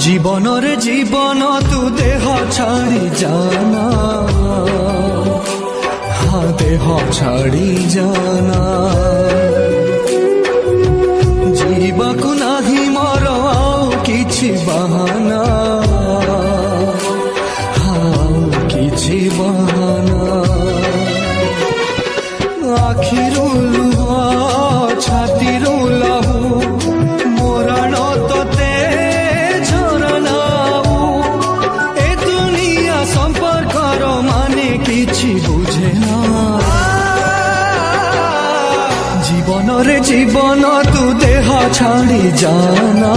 জীবনের জীবন তু দেহ ছাড়ি জানা, হ্যাঁ দেহ ছাড়ি জানা। ଯିବାକୁ ନାହିଁ ମୋର ଆଉ କିଛି ବାହାନା, ଆଉ କିଛି ବାହାନା। ଆଖିରୁ ଲୁହ ଛାତିରୁ ଲହୁ ମୋରାଣ ତତେ ଝରଣାଉ। ଏ ଦୁନିଆ ସମ୍ପର୍କର ମାନେ କିଛି ବୁଝେ ନା। জীবনরে জীবন তু দেহ ছাড়ি জানা,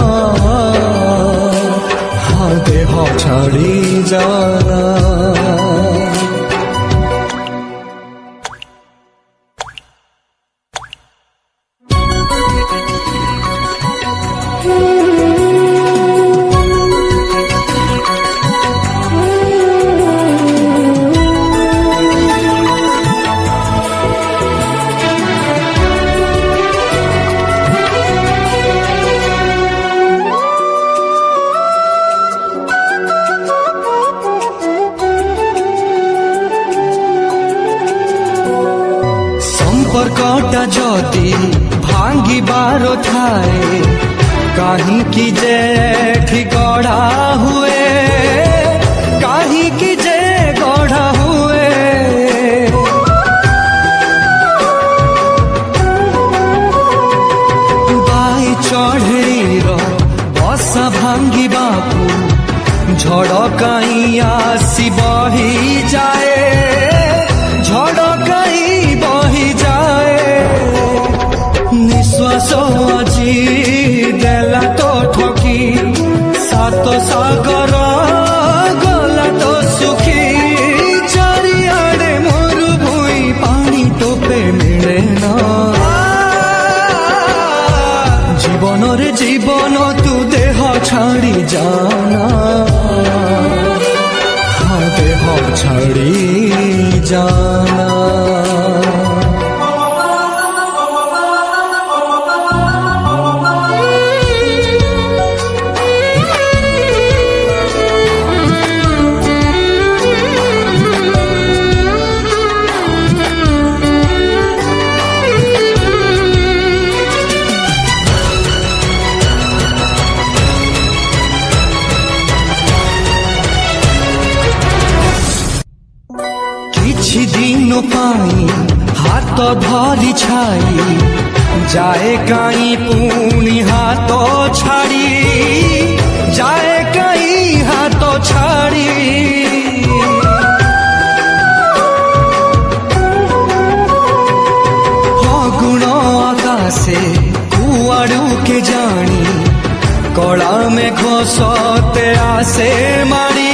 হ্যাঁ দেহ ছাড়ি জানা। সম্পর্কটা যদি ভাঙ্গিবার থায়ে কাহিকি যে এঠি গড়া হুয়ে, কাহিকি যে গড়া হুয়ে। বাই চঢ়েইর বসা ভাঙ্গিবাকু ঝড় কাই আসি বহি যায়, ঝড় কাই বহি যায়। নিঃশ্বাস আজি দেলা তো ঠকি, সাত সাগর গলা তো সুখী। চারিআড়ে মরুভূমি পানি টোপে মিলে না। জীবনরে জীবন তু দেহ ছাড়ি জানা, হ্যাঁ দেহ ছাড়ি জানা। କିଛି ଦିନ ପାଇଁ ହାତ ଧରି ଛାଇ ଯାଏ କାଇଁ ପୁଣି ହାତ ଛାଡ଼ି, ଯାଏ କାଇଁ ହାତ ଛାଡ଼ି। ଫଗୁଣ ଆକାଶେ କୁଆଡ଼ୁ କେ ଜାଣି କଳା ମେଘ ସତେ ଆସେ ମାଡ଼ି,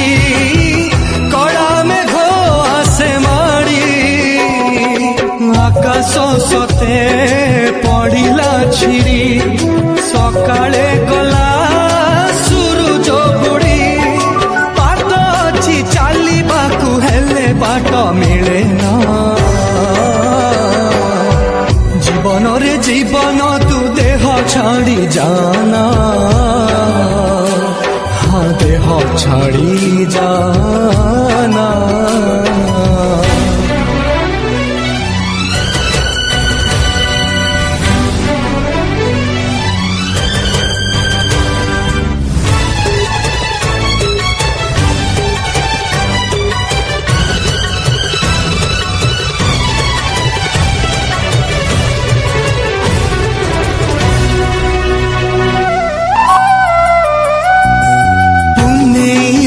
କଳା ମେଘ ଆସେ ମାଡ଼ି। আকাশ সতে পড়িলা ছিড়ি, সকালে গলা সূরজ বুড়ি। পাদ ଅଛି ଚାଲିବାକୁ ହେଲେ ବାଟ ମିଳେ ନା। জীবনরে জীবন তু দেহ ছাড়ি জানা, হ্যাঁ দেহ ছাড়ি জানা।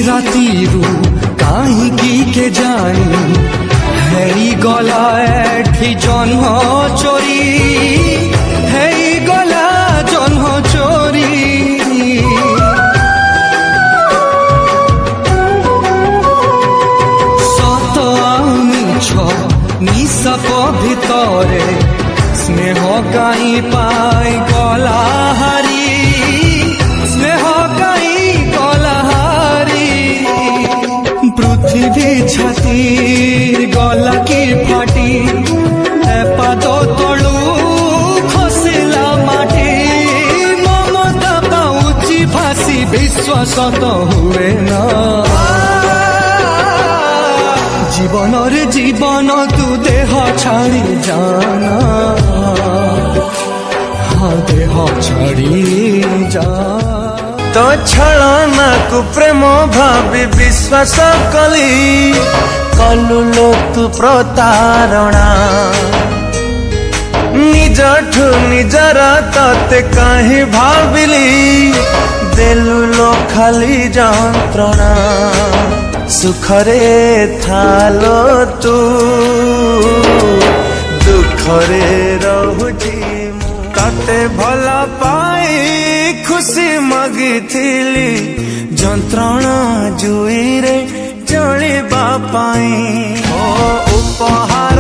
ରାତିରୁ କାହିଁକି କେ ଜାଣି ହେଇଗଲା ଏଠି ଜହ୍ନ ଚୋରି, ହେଇଗଲା ଜହ୍ନ ଚୋରି। ସତ ଆଉ ମିଛ ନିଶାପ ଭିତରେ ସ୍ନେହ କାହିଁ ପାଇ ଗଲା ହାରି, ସ୍ନେହ କାହିଁ ଗଲା ହାରି। পৃথিবী ছাতির গলা কি ফাটি, পাদ তলু খসিলা মাটি। মমতা পাউছি ফাঁসি विश्वास तो हुए ना जीवन रे जीवन तू देह छाड़ी जाना हाँ देह छाड़ी जा तो छलना को प्रेम भावी विश्वास कली कलु लो तू प्रतारणा निजठु निजर तते कहीं भाविली देलु लो खाली जंत्रणा सुखरे थालो तू दुखरे रहुची तते भला पाई खुशी मगिथिली जंत्रणा जुई रे चलिबा पाई ओ उपहार